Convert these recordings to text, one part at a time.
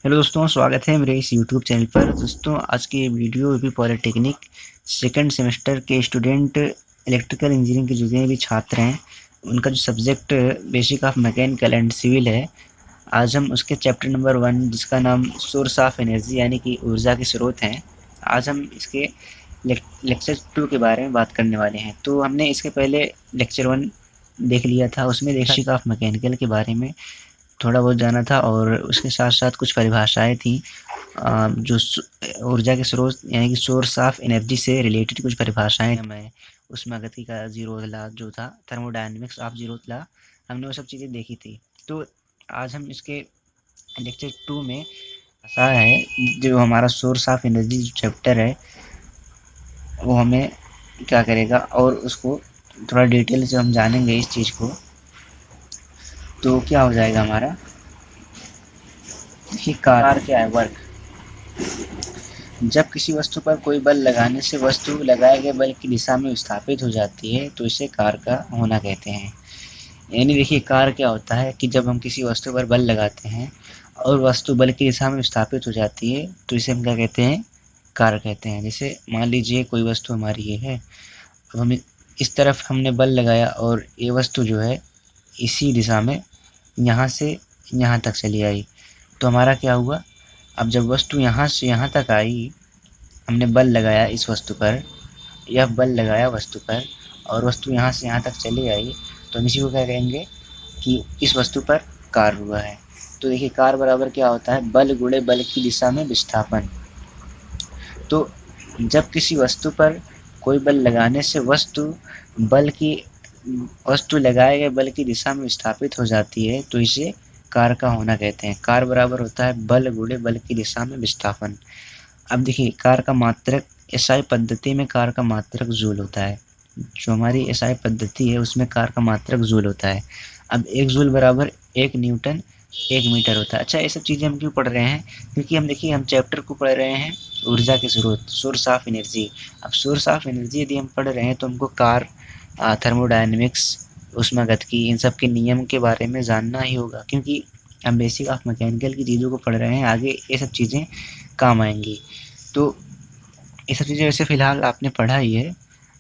Hello दोस्तों, स्वागत है मेरे इस यूट्यूब चैनल पर। दोस्तों, आज की ये video UP polytechnic second semester के स्टूडेंट इलेक्ट्रिकल इंजीनियरिंग के जितने भी छात्र हैं, उनका जो subject basic of mechanical and civil है, आज हम उसके चैप्टर नंबर 1 जिसका नाम सोर्स ऑफ एनर्जी यानी कि ऊर्जा के स्रोत हैं, आज हम इसके लेक्चर 2 के बारे में बात करने वाले हैं। तो हमने इसके पहले लेक्चर 1 देख लिया था, उसमें देखा बेसिक ऑफ मैकेनिकल के बारे में थोड़ा बहुत जाना था और उसके साथ साथ कुछ परिभाषाएं थी जो ऊर्जा के स्रोत यानी कि सोर्स ऑफ एनर्जी से रिलेटेड कुछ परिभाषाएं। मैं उष्मागतिकी का जीरो लॉ जो था, थर्मोडायनेमिक्स ऑफ जीरो लॉ, हमने वो सब चीज़ें देखी थी। तो आज हम इसके लेक्चर 2 में ऐसा है जो हमारा सोर्स ऑफ एनर्जी चैप्टर है, वो हमें क्या करेगा और उसको थोड़ा डिटेल से हम जानेंगे इस चीज़ को। तो क्या हो जाएगा हमारा कि कार क्या है, वर्क। जब किसी वस्तु पर कोई बल लगाने से वस्तु लगाए गए बल की दिशा में विस्थापित हो जाती है तो इसे कार का होना कहते हैं। यानी देखिए, कार क्या होता है कि जब हम किसी वस्तु पर बल लगाते हैं और वस्तु बल की दिशा में विस्थापित हो जाती है तो इसे हम क्या कहते हैं, कार कहते हैं। जैसे मान लीजिए कोई वस्तु हमारी ये है, अब हम इस तरफ हमने बल लगाया और ये वस्तु जो है इसी दिशा में यहाँ से यहाँ तक चली आई, तो हमारा क्या हुआ, अब जब वस्तु यहाँ से यहाँ तक आई, हमने बल लगाया इस वस्तु पर, यह बल लगाया वस्तु पर और वस्तु यहाँ से यहाँ तक चली आई, तो हम इसी को क्या कहेंगे कि इस वस्तु पर कार हुआ है। तो देखिए, कार बराबर क्या होता है, बल गुणे बल की दिशा में विस्थापन। तो जब किसी वस्तु पर कोई बल लगाने से वस्तु लगाए गए बल की दिशा में विस्थापित हो जाती है तो इसे कार का होना कहते हैं। कार बराबर होता है बल गुणे बल की दिशा में विस्थापन। अब देखिए, कार का मात्रक एसआई पद्धति में कार का मात्रक जूल होता है। जो हमारी एसआई पद्धति है उसमें कार का मात्रक जूल होता है। अब 1 जूल बराबर 1 न्यूटन 1 मीटर होता है। अच्छा, ये सब चीज़ें हम क्यों पढ़ रहे हैं, क्योंकि हम देखिए हम चैप्टर को पढ़ रहे हैं ऊर्जा के स्रोत, सोर्स ऑफ एनर्जी। अब सोर्स ऑफ एनर्जी यदि हम पढ़ रहे हैं तो हमको कार, थर्मोडायनेमिक्स, ऊष्मागतिकी, इन सब के नियम के बारे में जानना ही होगा, क्योंकि हम बेसिक ऑफ मैकेनिकल की चीज़ों को पढ़ रहे हैं, आगे ये सब चीज़ें काम आएंगी। तो ये सब चीज़ें वैसे फ़िलहाल आपने पढ़ा ही है,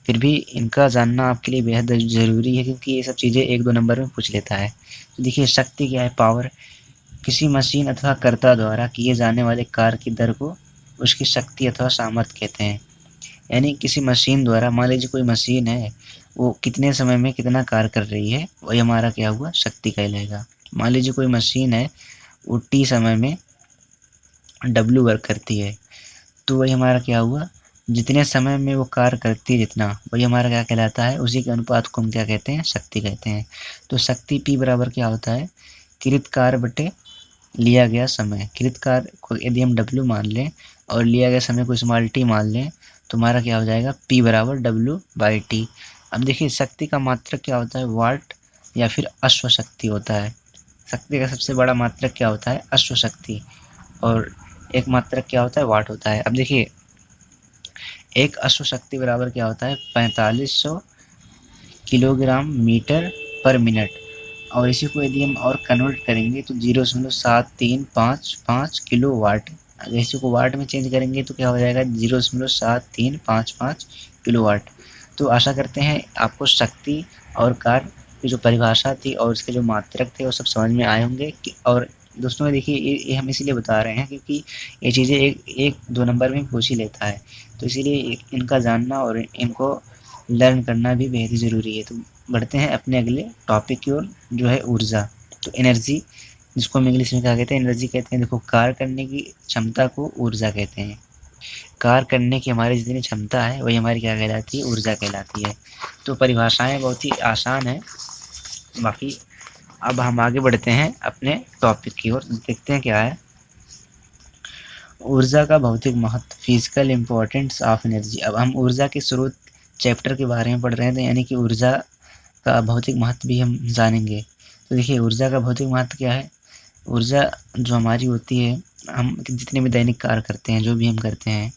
फिर भी इनका जानना आपके लिए बेहद ज़रूरी है, क्योंकि ये सब चीज़ें 1-2 नंबर में पूछ लेता है। तो देखिए, शक्ति क्या है, पावर। किसी मशीन अथवा कर्ता द्वारा किए जाने वाले कार्य की दर को उसकी शक्ति अथवा सामर्थ्य कहते हैं। यानी किसी मशीन द्वारा, मान लीजिए कोई मशीन है, वो कितने समय में कितना कार्य कर रही है, वही हमारा क्या हुआ, शक्ति कहलाएगा। मान लीजिए कोई मशीन है, वो टी समय में डब्ल्यू वर्क करती है, तो वही हमारा क्या हुआ, जितने समय में वो कार्य करती है जितना, वही हमारा क्या कहलाता है, उसी के अनुपात को हम क्या कहते हैं, शक्ति कहते हैं। तो शक्ति P बराबर क्या होता है, कृत कार्य बटे लिया गया समय। कृत कार्य को यदि हम W मान लें और लिया गया समय को स्मॉल t मान लें तो हमारा क्या हो जाएगा, P बराबर W/T। अब देखिए, शक्ति का मात्रक क्या होता है, वाट या फिर अश्वशक्ति होता है। शक्ति का सबसे बड़ा मात्रक क्या होता है, अश्वशक्ति, और एक मात्रक क्या होता है, वाट होता है। अब देखिए, एक अश्वशक्ति बराबर क्या होता है, 4500 किलोग्राम मीटर पर मिनट, और इसी को यदि हम और कन्वर्ट करेंगे तो 0.7355 किलो वाट। अगर इसी को वाट में चेंज करेंगे तो क्या हो जाएगा, 0.7355 किलो वाट। तो आशा करते हैं आपको शक्ति और कार्य की जो परिभाषा थी और इसके जो मात्रक थे वो सब समझ में आए होंगे। और दोस्तों देखिए, ये हम इसीलिए बता रहे हैं क्योंकि ये चीज़ें एक 2 नंबर में पूछ ही लेता है, तो इसीलिए इनका जानना और इनको लर्न करना भी बेहद ही ज़रूरी है। तो बढ़ते हैं अपने अगले टॉपिक की ओर, जो है ऊर्जा। तो एनर्जी, जिसको हम इंग्लिश में क्या कहते हैं, एनर्जी कहते हैं। देखो, कार्य करने की क्षमता को ऊर्जा कहते हैं। कार्य करने की हमारी जितनी क्षमता है वही हमारी क्या कहलाती है, ऊर्जा कहलाती है। तो परिभाषाएं बहुत ही आसान है। बाकी अब हम आगे बढ़ते हैं अपने टॉपिक की ओर, देखते हैं क्या है। ऊर्जा का भौतिक महत्व, फिजिकल इम्पोर्टेंस ऑफ एनर्जी। अब हम ऊर्जा के स्रोत चैप्टर के बारे में पढ़ रहे थे, यानी कि ऊर्जा का भौतिक महत्व भी हम जानेंगे। तो देखिए, ऊर्जा का भौतिक महत्व क्या है। ऊर्जा जो हमारी होती है, हम जितने भी दैनिक कार्य करते हैं, जो भी हम करते हैं,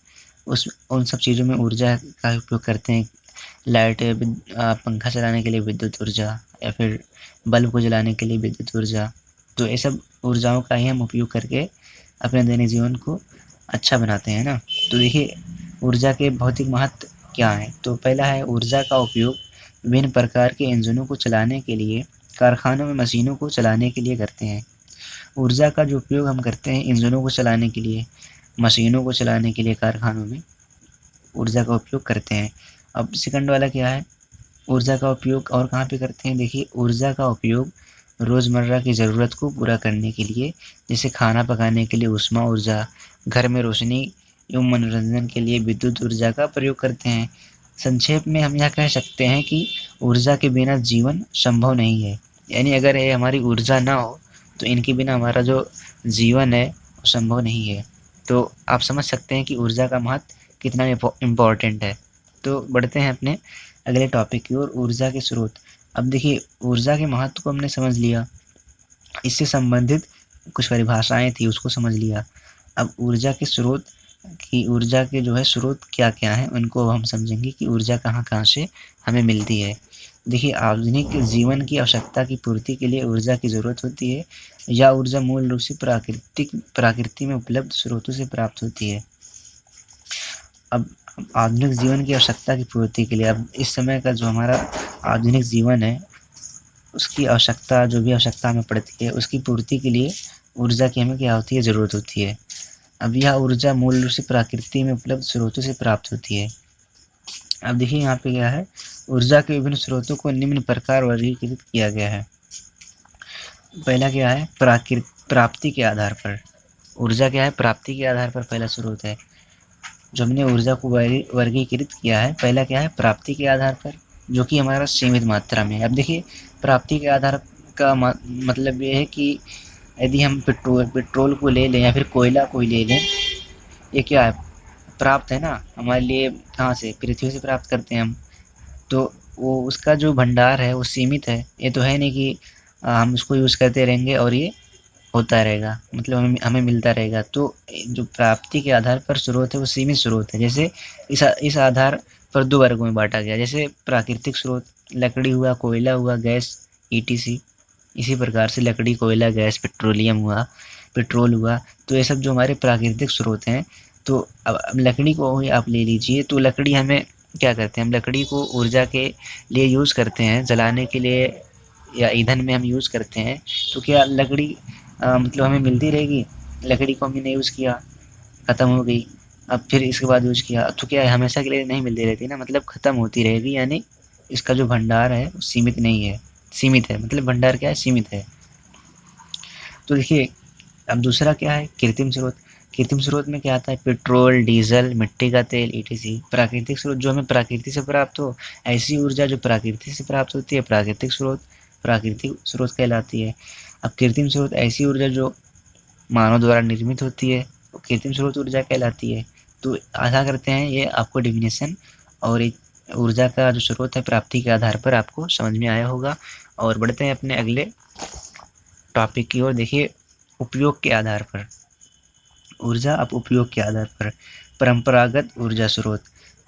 उन सब चीज़ों में ऊर्जा का उपयोग करते हैं। लाइट, पंखा चलाने के लिए विद्युत ऊर्जा, या फिर बल्ब को जलाने के लिए विद्युत ऊर्जा। तो ये सब ऊर्जाओं का ही हम उपयोग करके अपने दैनिक जीवन को अच्छा बनाते हैं ना। तो देखिए ऊर्जा के भौतिक महत्व क्या है। तो पहला है ऊर्जा का उपयोग विभिन्न प्रकार के इंजनों को चलाने के लिए, कारखानों में मशीनों को चलाने के लिए करते हैं। ऊर्जा का जो उपयोग हम करते हैं इंजनों को चलाने के लिए, मशीनों को चलाने के लिए, कारखानों में ऊर्जा का उपयोग करते हैं। अब सेकंड वाला क्या है, ऊर्जा का उपयोग और कहाँ पे करते हैं। देखिए ऊर्जा का उपयोग रोज़मर्रा की ज़रूरत को पूरा करने के लिए, जैसे खाना पकाने के लिए ऊष्मा ऊर्जा, घर में रोशनी एवं मनोरंजन के लिए विद्युत ऊर्जा का प्रयोग करते हैं। संक्षेप में हम यह कह सकते हैं कि ऊर्जा के बिना जीवन संभव नहीं है। यानी अगर ये हमारी ऊर्जा ना हो तो इनके बिना हमारा जो जीवन है वो संभव नहीं है। तो आप समझ सकते हैं कि ऊर्जा का महत्व कितना इम्पोर्टेंट है। तो बढ़ते हैं अपने अगले टॉपिक की ओर, ऊर्जा के स्रोत। अब देखिए ऊर्जा के महत्व को हमने समझ लिया, इससे संबंधित कुछ परिभाषाएं थी उसको समझ लिया। अब ऊर्जा के स्रोत की, ऊर्जा के जो है स्रोत क्या क्या हैं उनको हम समझेंगे कि ऊर्जा कहाँ कहाँ से हमें मिलती है। देखिए आधुनिक जीवन की आवश्यकता की पूर्ति के लिए ऊर्जा की ज़रूरत होती है। यह ऊर्जा मूल रूप से प्रकृति में उपलब्ध स्रोतों से प्राप्त होती है। अब आधुनिक जीवन की आवश्यकता की पूर्ति के लिए, अब इस समय का जो हमारा आधुनिक जीवन है उसकी आवश्यकता, जो भी आवश्यकता हमें पड़ती है उसकी पूर्ति के लिए ऊर्जा की हमें क्या होती है, ज़रूरत होती है। अब यह ऊर्जा मूल रूप से प्रकृति में उपलब्ध स्रोतों से प्राप्त होती है। अब देखिए यहाँ पे क्या है, ऊर्जा के विभिन्न स्रोतों को निम्न प्रकार वर्गीकृत किया गया है। पहला क्या है, प्राप्ति के आधार पर। ऊर्जा क्या है, प्राप्ति के आधार पर पहला स्रोत है। जो हमने ऊर्जा को वर्गीकृत किया है, पहला क्या है, प्राप्ति के आधार पर, जो कि हमारा सीमित मात्रा में है। अब देखिए प्राप्ति के आधार का मतलब ये है कि यदि हम पेट्रोल को ले लें या फिर कोयला को ले लें, ये क्या है, प्राप्त है ना हमारे लिए, कहाँ से, पृथ्वी से प्राप्त करते हैं हम। तो वो उसका जो भंडार है वो सीमित है। ये तो है नहीं कि हम उसको यूज़ करते रहेंगे और ये होता रहेगा, मतलब हमें मिलता रहेगा। तो जो प्राप्ति के आधार पर स्रोत है वो सीमित स्रोत है। जैसे इस आधार पर दो वर्गों में बांटा गया, जैसे प्राकृतिक स्रोत, लकड़ी हुआ, कोयला हुआ, गैस, ETC। इसी प्रकार से लकड़ी, कोयला, गैस, पेट्रोलियम हुआ, पेट्रोल हुआ, तो ये सब जो हमारे प्राकृतिक स्रोत हैं। तो अब लकड़ी को ही आप ले लीजिए, तो लकड़ी हमें क्या करते हैं, हम लकड़ी को ऊर्जा के लिए यूज़ करते हैं, जलाने के लिए या ईंधन में हम यूज़ करते हैं। तो क्या लकड़ी मतलब हमें मिलती रहेगी। लकड़ी को हमने यूज़ किया, ख़त्म हो गई, अब फिर इसके बाद यूज़ किया, तो क्या है, हमेशा के लिए नहीं मिलती रहती ना, मतलब ख़त्म होती रहेगी। यानी इसका जो भंडार है वो सीमित नहीं है, सीमित है, मतलब भंडार क्या है, सीमित है। तो देखिए अब दूसरा क्या है, कृत्रिम स्रोत। कृत्रिम स्रोत में क्या आता है, पेट्रोल, डीजल, मिट्टी का तेल, ETC। प्राकृतिक स्रोत जो हमें प्रकृति से प्राप्त हो, ऐसी ऊर्जा जो प्रकृति से प्राप्त होती है, प्राकृतिक स्रोत कहलाती है। अब कृत्रिम स्रोत ऐसी ऊर्जा जो मानव द्वारा निर्मित होती है, वो कृत्रिम स्रोत ऊर्जा कहलाती है। तो आशा करते हैं ये आपको डिफिनेशन और एक ऊर्जा का जो स्रोत है प्राप्ति के आधार पर आपको समझ में आया होगा। और बढ़ते हैं अपने अगले टॉपिक की ओर। देखिए उपयोग के आधार पर ऊर्जा, अब उपयोग के आधार पर परंपरागत ऊर्जा स्रोत,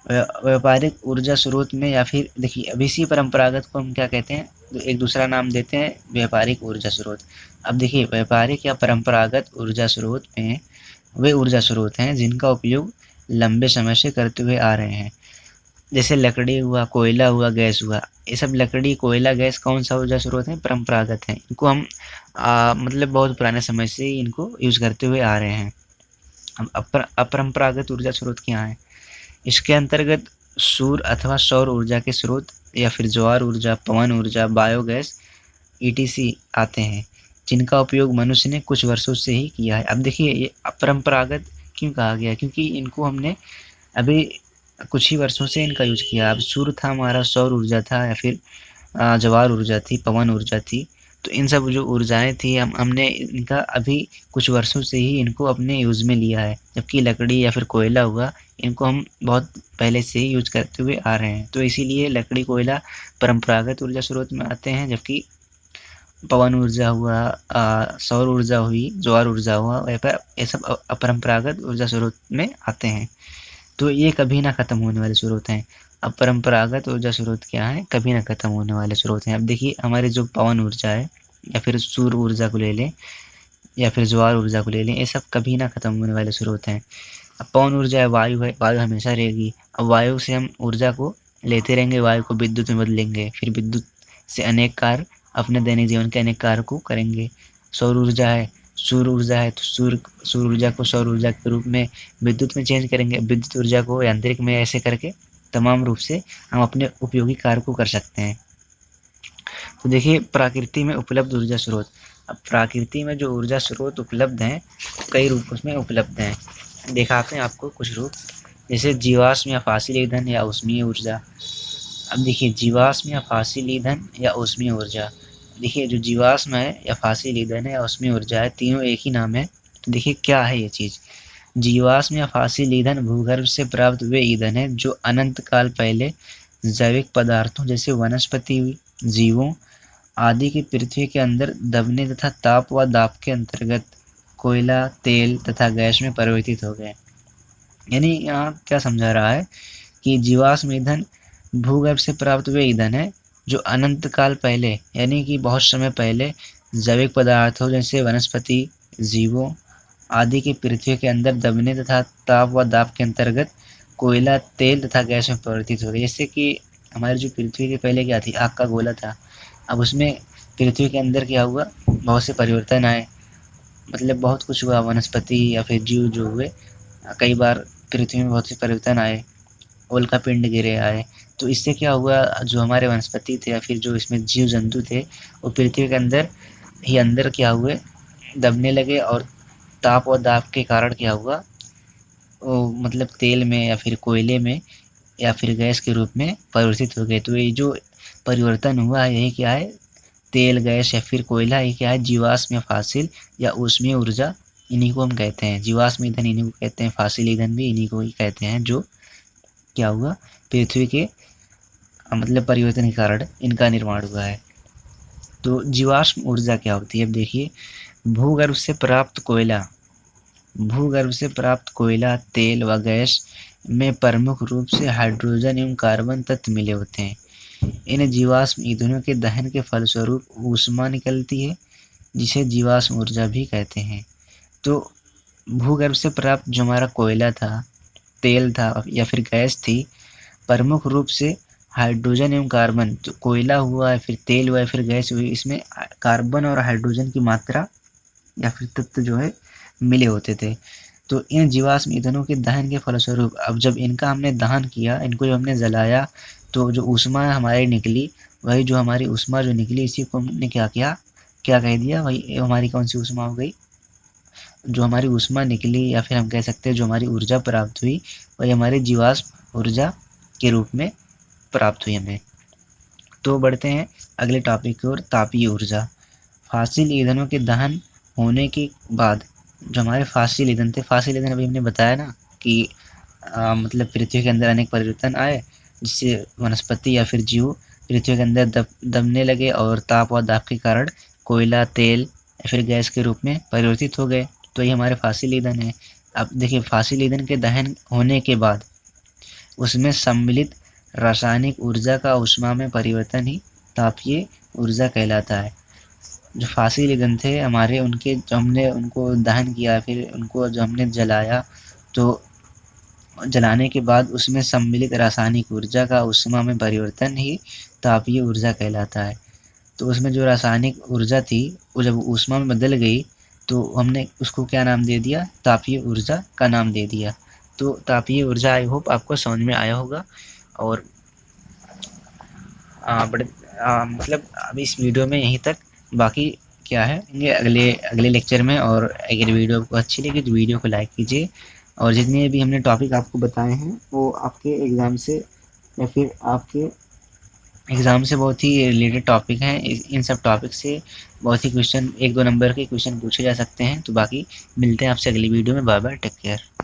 व्यापारिक ऊर्जा स्रोत में, या फिर देखिए अब इसी परंपरागत को हम क्या कहते हैं, तो एक दूसरा नाम देते हैं व्यापारिक ऊर्जा स्रोत। अब देखिए व्यापारिक या परंपरागत ऊर्जा स्रोत में वे ऊर्जा स्रोत हैं जिनका उपयोग लंबे समय से करते हुए आ रहे हैं। जैसे लकड़ी हुआ, कोयला हुआ, गैस हुआ, ये सब लकड़ी, कोयला, गैस कौन सा ऊर्जा स्रोत है, परंपरागत है। इनको हम मतलब बहुत पुराने समय से इनको यूज करते हुए आ रहे हैं। अपरंपरागत ऊर्जा स्रोत क्या है, इसके अंतर्गत सूर्य अथवा सौर ऊर्जा के स्रोत या फिर ज्वार ऊर्जा, पवन ऊर्जा, बायोगैस, ETC आते हैं, जिनका उपयोग मनुष्य ने कुछ वर्षों से ही किया है। अब देखिए ये अपरंपरागत क्यों कहा गया, क्योंकि इनको हमने अभी कुछ ही वर्षों से इनका यूज किया। अब सूर्य था हमारा, सौर ऊर्जा था, या फिर ज्वार ऊर्जा थी, पवन ऊर्जा थी, तो इन सब जो ऊर्जाएं थी हमने इनका अभी कुछ वर्षों से ही इनको अपने यूज़ में लिया है। जबकि लकड़ी या फिर कोयला हुआ, इनको हम बहुत पहले से ही यूज करते हुए आ रहे हैं। तो इसीलिए लकड़ी, कोयला परंपरागत ऊर्जा स्रोत में आते हैं, जबकि पवन ऊर्जा हुआ, सौर ऊर्जा हुई, ज्वार ऊर्जा हुआ, ये सब अपरंपरागत ऊर्जा स्रोत में आते हैं। तो ये कभी ना ख़त्म होने वाले स्रोत हैं। अब परंपरागत ऊर्जा स्रोत क्या है, कभी ना ख़त्म होने वाले स्रोत हैं। अब देखिए हमारे जो पवन ऊर्जा है या फिर सूर्य ऊर्जा को ले लें, या फिर ज्वार ऊर्जा को ले लें, ये सब कभी ना खत्म होने वाले स्रोत हैं। अब पवन ऊर्जा है, वायु है, वायु हमेशा रहेगी। अब वायु से हम ऊर्जा को लेते रहेंगे, वायु को विद्युत में बदलेंगे, फिर विद्युत से अनेक कार्य, अपने दैनिक जीवन के अनेक कार्य को करेंगे। सौर ऊर्जा है, सूर्य ऊर्जा है, तो सूर्य ऊर्जा को सौर ऊर्जा के रूप में विद्युत में चेंज करेंगे, विद्युत ऊर्जा को यांत्रिक में, ऐसे करके तमाम रूप से हम अपने उपयोगी कार्य को कर सकते हैं। तो देखिए प्रकृति में उपलब्ध ऊर्जा स्रोत। अब प्रकृति में जो ऊर्जा स्रोत उपलब्ध हैं, कई रूपों में उपलब्ध हैं। दिखाते हैं आपको कुछ रूप, जैसे जीवाश्म या फॉसिल ईंधन या ऊष्मीय ऊर्जा। अब देखिए जीवाश्म या फॉसिल ईंधन या ऊष्मीय ऊर्जा। देखिए जो जीवाश्म है या फॉसिल ईंधन है या ऊष्मीय ऊर्जा है, तीनों एक ही नाम है। तो देखिए क्या है ये चीज़। जीवाश्म या फॉसिल ईंधन भूगर्भ से प्राप्त वे ईंधन है जो अनंत काल पहले जैविक पदार्थों जैसे वनस्पति, जीवों आदि की पृथ्वी के अंदर दबने तथा ताप व दाब के अंतर्गत कोयला, तेल तथा गैस में परिवर्तित हो गए। यानी यहाँ क्या समझा रहा है कि जीवाश्म ईंधन भूगर्भ से प्राप्त वे ईंधन है जो अनंत काल पहले, यानी कि बहुत समय पहले जैविक पदार्थों जैसे वनस्पति, जीवों आदि की पृथ्वी के अंदर दबने तथा ताप व दाब के अंतर्गत कोयला, तेल तथा गैस में परिवर्तित हो गए। जैसे कि हमारी जो पृथ्वी के पहले क्या थी, आग का गोला था, अब उसमें पृथ्वी के अंदर क्या हुआ, बहुत से परिवर्तन आए, मतलब बहुत कुछ हुआ, वनस्पति या फिर जीव जो हुए, कई बार पृथ्वी में बहुत से परिवर्तन आए, उल्का पिंड गिरे आए। तो इससे क्या हुआ, जो हमारे वनस्पति थे या फिर जो इसमें जीव जंतु थे, वो पृथ्वी के अंदर ही अंदर क्या हुए, दबने लगे, और ताप और दाब के कारण क्या हुआ, वो मतलब तेल में या फिर कोयले में या फिर गैस के रूप में परिवर्तित हो गए। तो ये जो परिवर्तन हुआ है, यही क्या है, तेल, गैस या फिर कोयला, ये क्या है, जीवाश्म या फॉसिल या ऊष्मीय ऊर्जा, इन्हीं को हम कहते हैं। जीवाश्म ईंधन इन्हीं को कहते हैं, फॉसिल ईंधन भी इन्हीं को ही कहते हैं, जो क्या हुआ, पृथ्वी के मतलब परिवर्तन के कारण इनका निर्माण हुआ है। तो जीवाश्म ऊर्जा क्या होती है, अब देखिए, भूगर्भ से प्राप्त कोयला, भूगर्भ से प्राप्त कोयला, तेल व गैस में प्रमुख रूप से हाइड्रोजन एवं कार्बन तत्व मिले होते हैं। इन जीवाश्म ईंधनों के दहन के फलस्वरूप ऊष्मा निकलती है, जिसे जीवाश्म ऊर्जा भी कहते हैं। तो भूगर्भ से प्राप्त जो हमारा कोयला था, तेल था या फिर गैस थी, प्रमुख रूप से हाइड्रोजन एवं कार्बन, तो कोयला हुआ या फिर तेल हुआ या फिर गैस हुई, इसमें कार्बन और हाइड्रोजन की मात्रा या फिर तत्व जो है मिले होते थे। तो इन जीवाश्म ईंधनों के दहन के फलस्वरूप, अब जब इनका हमने दहन किया, इनको जब हमने जलाया, तो जो ऊष्मा हमारी निकली, वही जो हमारी ऊष्मा जो निकली, इसी को हमने क्या किया, क्या कह दिया, वही हमारी कौन सी ऊष्मा हो गई, जो हमारी ऊष्मा निकली या फिर हम कह सकते हैं जो हमारी ऊर्जा प्राप्त हुई, वही हमारी जीवाश्म ऊर्जा के रूप में प्राप्त हुई हमें। तो बढ़ते हैं अगले टॉपिक की ओर, तापीय ऊर्जा। फॉसिल ईंधनों के दहन होने के बाद जो हमारे फॉसिल ईंधन थे, फॉसिल ईंधन अभी हमने बताया ना कि मतलब पृथ्वी के अंदर अनेक परिवर्तन आए, जिससे वनस्पति या फिर जीव पृथ्वी के अंदर दबने लगे और ताप और दाब के कारण कोयला, तेल या फिर गैस के रूप में परिवर्तित हो गए। तो ये हमारे फॉसिल ईंधन है। अब देखिए फॉसिल ईंधन के दहन होने के बाद उसमें सम्मिलित रासायनिक ऊर्जा का ऊष्मा में परिवर्तन ही तापीय ऊर्जा कहलाता है। जो फॉसिल ईंधन थे हमारे, उनके जो हमने उनको दहन किया, फिर उनको जो हमने जलाया, तो जलाने के बाद उसमें सम्मिलित रासायनिक ऊर्जा का ऊष्मा में परिवर्तन ही तापीय ऊर्जा कहलाता है। तो उसमें जो रासायनिक ऊर्जा थी, वो जब ऊष्मा में बदल गई, तो हमने उसको क्या नाम दे दिया, तापीय ऊर्जा का नाम दे दिया। तो तापीय ऊर्जा आई होप आपको समझ में आया होगा। और मतलब अभी इस वीडियो में यहीं तक, बाकी क्या है ये अगले लेक्चर में। और अगर वीडियो आपको अच्छी लगी तो वीडियो को लाइक कीजिए, और जितने भी हमने टॉपिक आपको बताए हैं वो आपके एग्ज़ाम से या फिर आपके एग्ज़ाम से बहुत ही रिलेटेड टॉपिक हैं। इन सब टॉपिक से बहुत ही क्वेश्चन, 1-2 नंबर के क्वेश्चन पूछे जा सकते हैं। तो बाकी मिलते हैं आपसे अगली वीडियो में। Bye bye, take care.